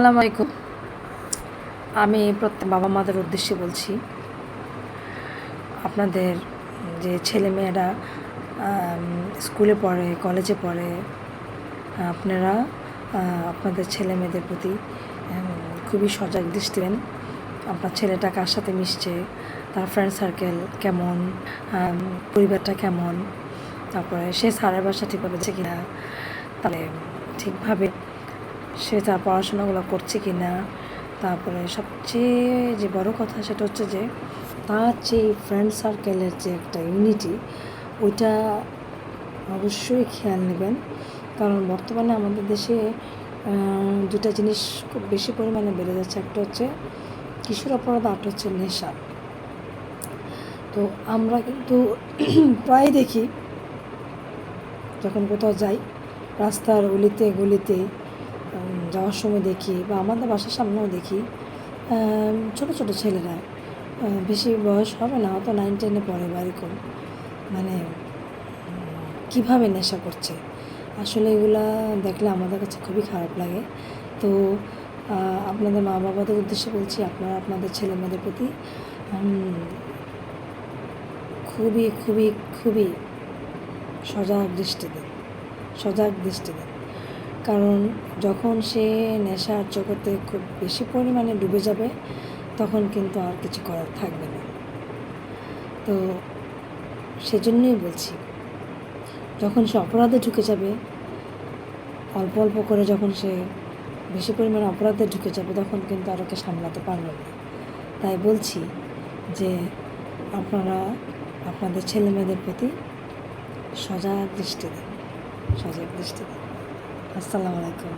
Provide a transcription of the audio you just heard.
আসসালামু আলাইকুম। আমি প্রত্যেক বাবা মাদের উদ্দেশ্যে বলছি, আপনাদের যে ছেলেমেয়েরা স্কুলে পড়ে, কলেজে পড়ে, আপনারা আপনাদের ছেলে মেয়েদের প্রতি খুবই সজাগ দৃষ্টি দেন। আপনার ছেলেটা কার সাথে মিশছে, তার ফ্রেন্ড সার্কেল কেমন, পরিবারটা কেমন, তারপরে সে স্যারের বাসা ঠিকভাবে যাচ্ছে কিনা, তাহলে ঠিকভাবে সে তার পড়াশোনাগুলো করছে কি না। তারপরে সবচেয়ে যে বড় কথা সেটা হচ্ছে যে তার যে ফ্রেন্ড সার্কেলের যে একটা ইউনিটি, ওইটা অবশ্যই খেয়াল নেবেন। কারণ বর্তমানে আমাদের দেশে দুটা জিনিস খুব বেশি পরিমাণে বেড়ে যাচ্ছে। একটা হচ্ছে কিশোর অপরাধ, আরেকটা হচ্ছে নেশা। তো আমরা কিন্তু প্রায় দেখি, যখন কোথাও যাই, রাস্তার অলিতে গলিতে যাওয়ার সময় দেখি, বা আমাদের বাসার সামনেও দেখি, ছোট ছোট ছেলেরা, বেশি বয়স হবে না, হয়তো 9-10-এ পড়ে বা এরকম, মানে কীভাবে নেশা করছে। আসলে এগুলা দেখলে আমাদের কাছে খুবই খারাপ লাগে। তো আপনাদের মা বাবাদের উদ্দেশ্যে বলছি, আপনারা আপনাদের ছেলে মেয়েদের প্রতি খুবই খুবই খুবই সজাগ দৃষ্টি দেন। কারণ যখন সে নেশার জগতে খুব বেশি পরিমাণে ডুবে যাবে, তখন কিন্তু আর কিছু করার থাকবে না। তো সেজন্যই বলছি, যখন সে অপরাধে ঢুকে যাবে, অল্প অল্প করে যখন সে বেশি পরিমাণে অপরাধে ঢুকে যাবে, তখন কিন্তু আর ওকে সামলাতে পারবেন না। তাই বলছি যে আপনারা আপনাদের ছেলে মেয়েদের প্রতি সজাগ দৃষ্টি দেন। আসসালামু আলাইকুম।